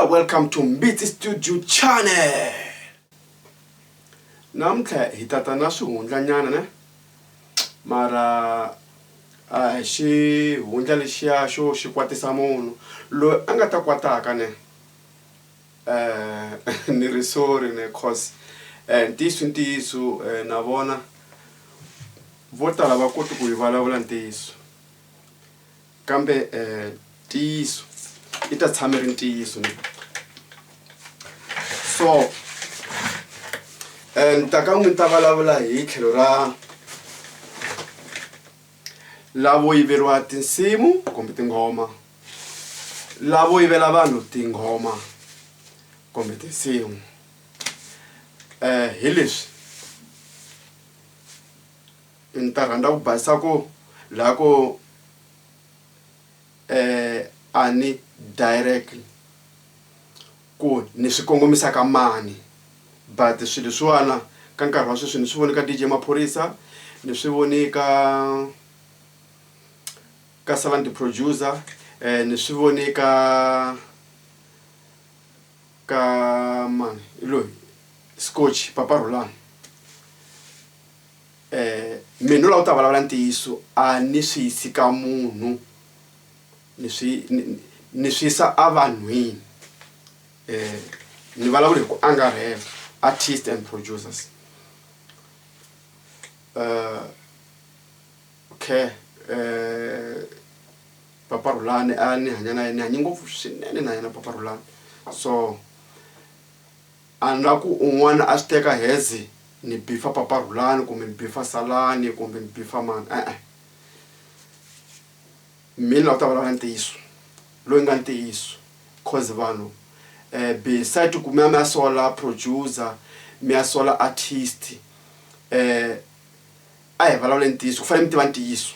Welcome to MBITSI Studio channel. Namkha hitata na swihundlanyana ne mara xi hundla lexiya xo xi kwatisa munhu loyi a nga ta kwataka ne ni ri sorry ne cause ntiyiso na vona vo tala va koti ku yi vulavula ntiyiso kambe ntiyiso i ta tshama ri ntiyiso ne. So ntaka n'wi ta vulavula hi tlhelo ra lavo yiveriwa tinsimu kumbe tinghoma, lavo yivela vanhu tinghoma kumbe tinsimu. Hi leswi ni ta rhandza ku basisa ku laha ku ani directly ku ni swi kongomisa ka mani, but swilo swiwana ka nkarhi wa sweswi ni swi voni ka DJ Maphorisa, ni swi voni ka Salani the producer, ni swi voni ka mani loyi Scotch Papa Rhulani. Mina la u ta vulavula ntiyiso a ni swi yisi ka munhu, ni swi yisa a vanhwini. Ni vulavula hi ku angarhela artists and producers. Okay, Papa Rhulani a ni hanya na yena, ni hanye ngopfu swinene na yena Papa Rhulani. So a ni la ku un'wana a swi teka hezi ni bifa Papa Rhulani kumbe ni bifa Salani kumbe ni bifa mani. Mina la u ta vulavula ntiyiso loyi nga ntiyiso cause vanhu beside ku mi ya sola producer, mi ya sola artist, a hi vulavula ntiyiso ku fanele mi tiva ntiyiso.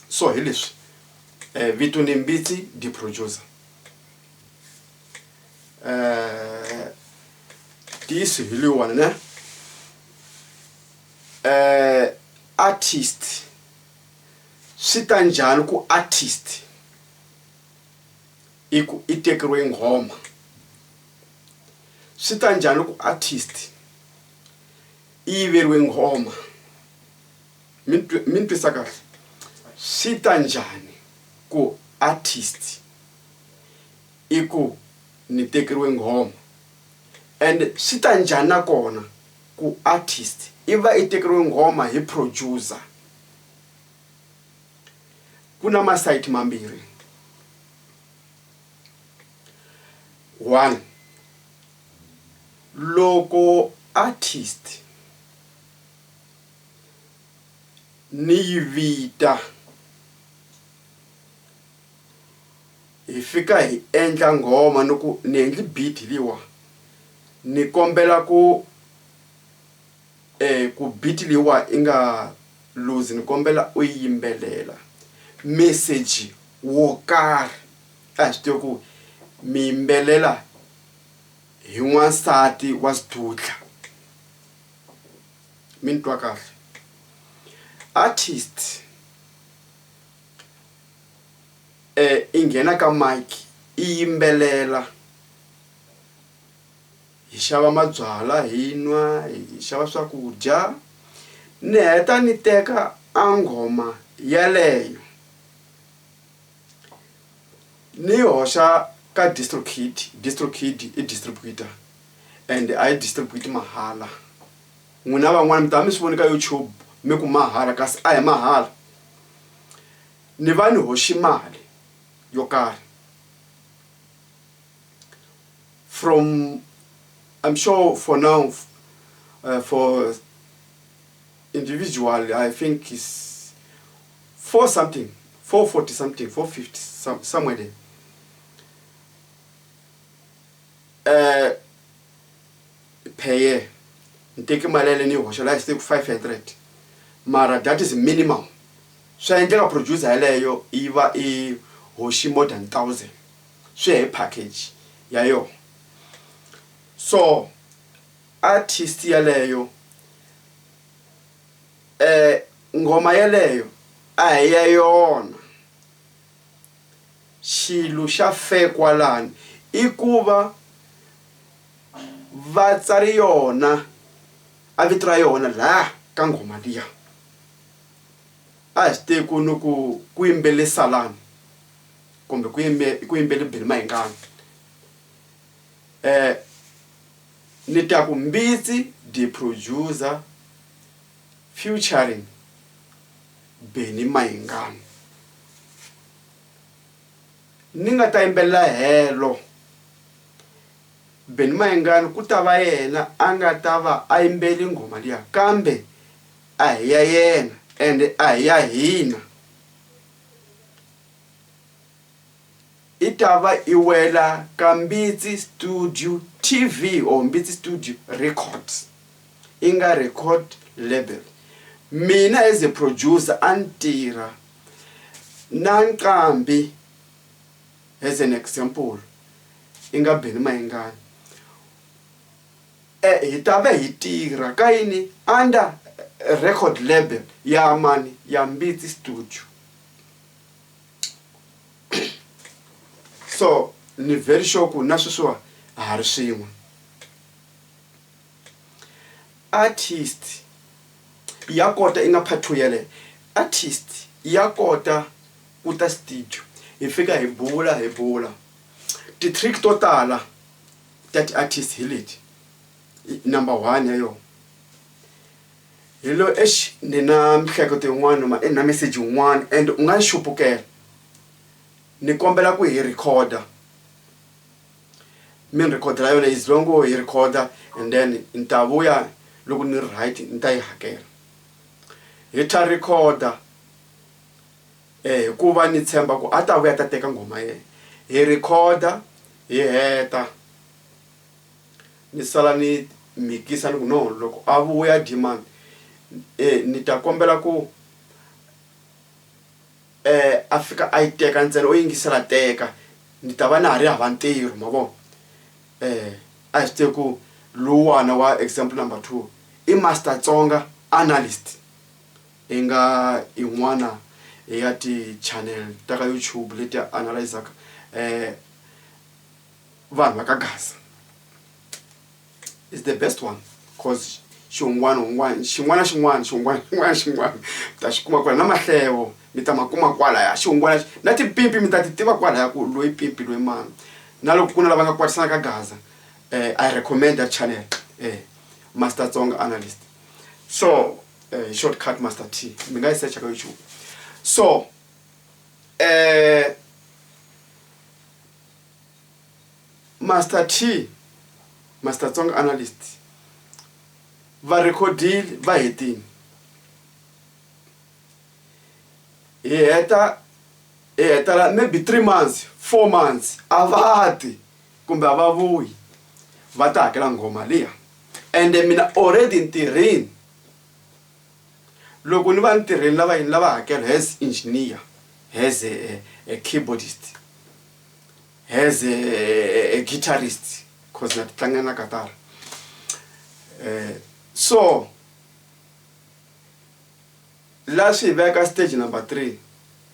So hi leswi vito ni MBITSI the producer. Ntiyiso hi leyiwani ne artist swi ta njhani ku artist i tekeriwe nghoma, swi ta njhani ku artist i yiveriwe nghoma, mi twisa kahle, swi ta njhani ku artist i ku ni tekeriwe nghoma, and swi ta njhani nakona ku artist i va i tekeriwe nghoma hi producer. Ku na masayiti mambirhi. One, loko artist ni yivita hi fika hi endla nghoma ni ku ni endli beat liwa ni kombela ku beat liwa i nga lose, ni kombela u yimbelela message wo karhi a swi tivi ku mi yimbelela hi n'wansati wa xidudla. Mi ni twa kahle? Artist i nghena ka mic i yimbelela, hi xava mabyala, hi nwa, hi xava swakudya, ni heta ni teka a nghoma yaleyo ni hoxa ka DistroKid i distributor and I distribute mahala. N'wina van'wana mi ta mi swi voni ka YouTube mi ku mahala, kasi a hi mahala. Ni va ni hoxi mali yo karhi from, I'm sure for now, for individual I think is 440 something, 450 somewhere there. Per year nteke malele ni hoxa la stake 500, mara that is minimum. Swa endleka producer yaleyo iva i hoxi more than 1,000 swi package ya yo. So artist yaleyo ngoma yaleyo a hi ya yona, xilo xa fekwa lani i ku va va tsari yona a vito ra yona la ka ngoma liya. A hi swi ku ni ku yimbele Salani kumbe ku yimbele maninginingini. Ni ta ku MBITSI the producer featuring maninginingini. Ni nga ta yimbelela helo maninginingini ku ta va yena a nga ta va a yimbele ngoma liya, kambe a hi ya yena and a hi ya hina. I ta va i wela ka MBITSI Studio TV or MBITSI Studio Records, i nga record label. Mina as a producer antirha na nqambi as an example i nga maninginingini. Hi ta va hi tirha ka yini under record label ya mani ya MBITSI Studio. So ni very sure ku na sweswiwa a ha ri swin'we. Artist ya kota i nga part 2 yale. Artist ya kota ku ta studio hi fika hi bula ti trick to tala that artist hi leti. Number 1 ya yo hello ni na mihleketo yin'wana na message yin'wana and u nga ni xupukela, ni kombela ku hi recorder. Mi recorder la yona is long hi recorder and then ni ta vuya loko ni right ni ta yi hakela. Hi ta recorder ku va ni tshemba ku a ta vuya ta teka ngoma ye. Hi recorder hi heta ni sala ni mikisa ni ku no loko a vuya demand ni ta kombela ku a fika a yi teka ntsena o yingisela teka, ni ta va na ha ri hava ntirho ma vo. A swi tivi ku lowuwana wa example number 2 i Master Tsonga Analyst, i nga yin'wana ya ti channel ta ka YouTube leti analyzaka vanhu va ka Gaza. Is the best one cause xin'wana ta xi kuma kwala na mahlevo mi ta ma kuma kwalaya xin'wana na tipimpi mi ta ti tiva kwalaya ku loyi pimpi loyi mani. Na loko ku na lava nga kwatisana ka Gaza I recommend that channel Master Tsonga Analyst. So shortcut Master T mi nga yi search ka YouTube. So Master T, Master Tsonga Analyst va recordile va hetini. Hi heta maybe 3 months 4 months a va ti kumbe a va vuyi va ta hakela ngoma liya. And mina already ntirheni loko ni va ntirheni lava hakela as engineer, as a keyboardist, as a guitarist cause na tlanga na guitar. So la swi veka stage number 3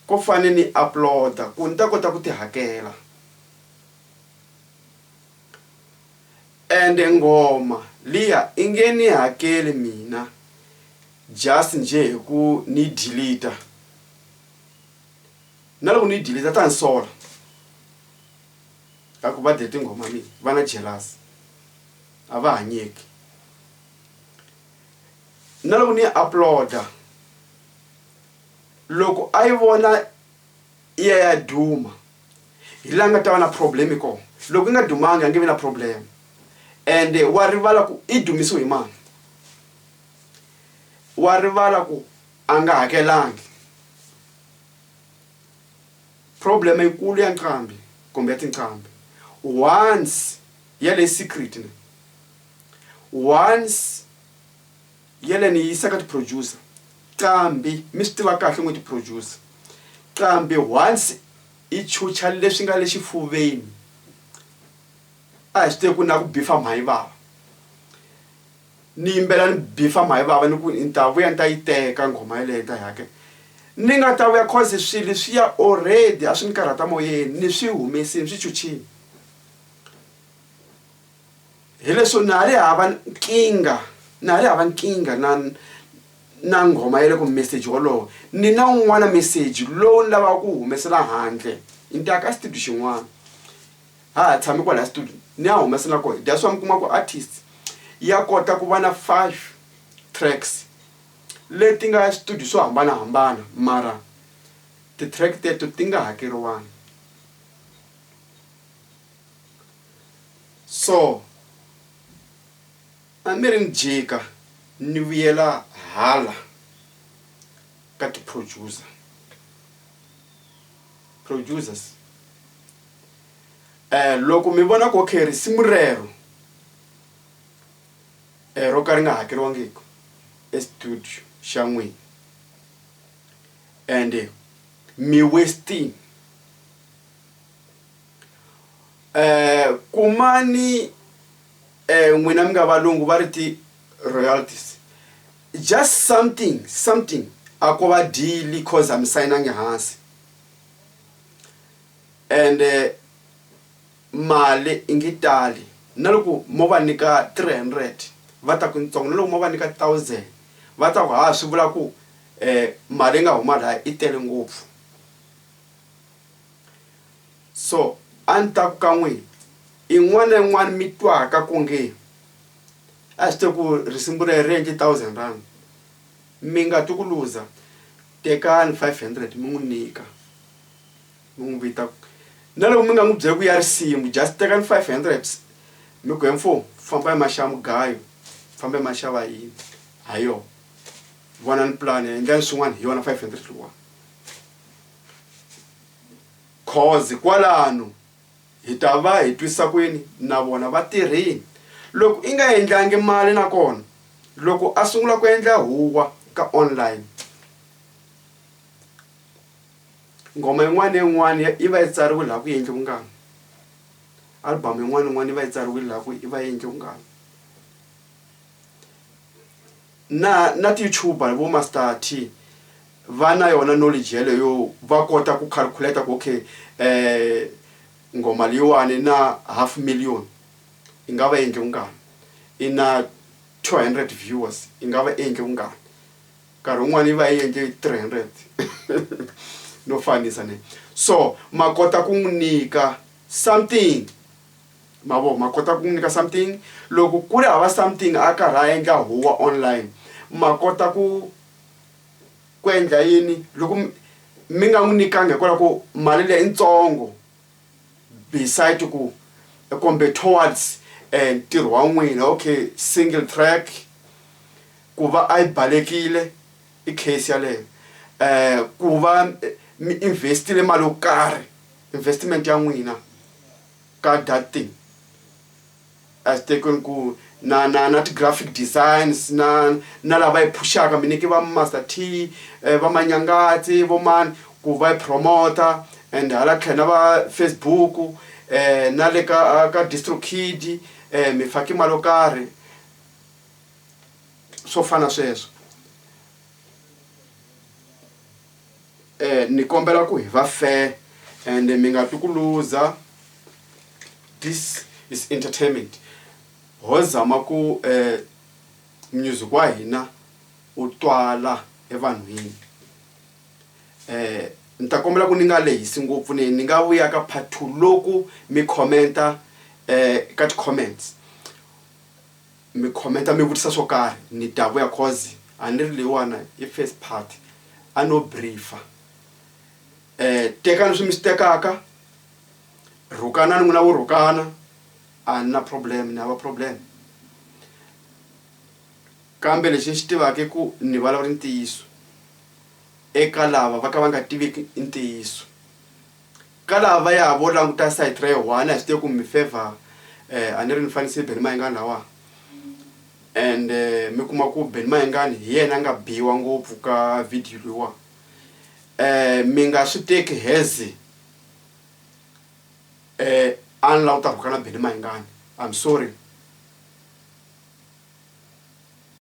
ko fane ni uploada ku ni ta kota ku ti hakela. And ngoma liya inge ni hakeli mina just nje ku ni delete. Na loko ni delete ta nsola aku va delete ngoma mi vana jealous a va hanyeki. Na loko ni uploada loko a yi vona ya duma hi langa ta va na problem ko. Loko nga dumanga nge vi na problem and wa rivala ku I dumiso hi mani, wa rivala ku anga hakelangi. Problem yikulu ya nqambi kumbe ya tinqambi once yale secret ne once yale ni yisa ka ti producer kambi mi swi tiva kahle n'wi ti producer kambi once I chucha leswi nga le xifuveni a swi ku na ku bifa mhayi bava ni yimbela ni bifa mhayi bava ni ku ni ta vuya ni ta yi teka nghoma yeleyo ta yake ni nga ta vuya cause swilo swi ya already a swi ni karhata moyeni ni swi humesini swi chuchini hi leswo na ri hava nkingha na nghoma yele ku message wolowo ni na un'wana message lowu ni lavaka ku humesela handle ni ta ka studio xin'wana ha tshame kwala studio ni ya humesela kona that's why mi kuma ku artist ya kota ku va na 5 tracks leti nga studio swo hambanahambana mara ti-track teto ti nga hakeriwangi so a mi ri ni jika ni vuyela hala ka producers loko mi vona ku okay risimu rero ro ka ri nga hakeriwangiki estudio xa n'wina and mi wasting kumani n'wina mi nga valungu va ri ti royalties just something a ko va deal cause I'm signing hansi and mali ingitali na loko mo va nyika 300 va ta ku ntsongo na loko mo va nyika 1000 va ta ku ha swi vula ku mali nga huma la i tele ngopfu so anta ku ka n'wina in'wana mi twaka ku nge a swi ku risimu range 1000 rand mi nga tu ku luza tekani 500 mi n'wi nyika mi n'wi vita na loko mi nga n'wi byela ku ya risimu just tekani 500 mi ku mfo famba hi maxamu gayo famba hi maxava yini hayo vona ni plan endlani swin'wana hi yona 500 luwa cause kwalano hi ta va hi twisa kwini na vona va tirhini loko i nga endlangi mali na kona loko a sungula ku endla huwa ka online ngoma yin'wana yi va yi tsariwile laha ku endli vungani album yin'wana yi va yi tsariwile laha ku i va endli vungani na ti-YouTuber vo Master T va na yona knowledge yeleyo va kota ku calculate ku okay ngoma leyiwani na 500,000 i nga va endli vungani ina 200 viewers i nga va endli vungani nkarhi wun'wana yi va yi endle 300 no fanisa ne so ma kota ku n'wi nyika something ma kota ku n'wi nyika something loko ku ri hava something a karhi a endla huwa online ma kota ku endla yini loko mi nga n'wi nyikanga hikwalaho ku mali leyi ntsongo beside ku kombe towards ntirho wa n'wina okay single track ku va a yi balekile i case yaleyo ku va mi investile mali yo karhi investment ya n'wina ka that thing as tekeni ku na ti-graphic designs na lava yi pushaka mi nyiki va Master T va Manyangati vo mani ku va yi promota and hala tlhela na va Facebook na le ka DistroKid mi faki mali yo karhi swo fana sweswo ni kombela ku hi va fair and mi nga twi ku luza this is entertainment ho zama ku music wa hina u twala evanhwini ni ta kombela ku ni nga lehisi ngopfu ni nga vuya ka part 2 loko mi commenta ka ti-comments mi commenta mi vutisa swo karhi ni ta vuya cause a ni ri leyiwana i first part a no briefa tekani swi mi swi tekaka rhukanani n'wina vo rhukana a ni na problem ni hava problem kambe lexi ni xi tivaka i ku ni vulavula ntiyiso eka lava va ka va nga tiviki ntiyiso ka lava ya vo languta site ra one a swi tivi ku mi favor a ni ri ni fanise Benny Mayengani lawa and mi kuma ku Benny Mayengani hi yena nga biwa ngopfu ka video leyiwa mi nga swi teki hezi a ni lava ku ta rhukana Benny Mayengani I'm sorry.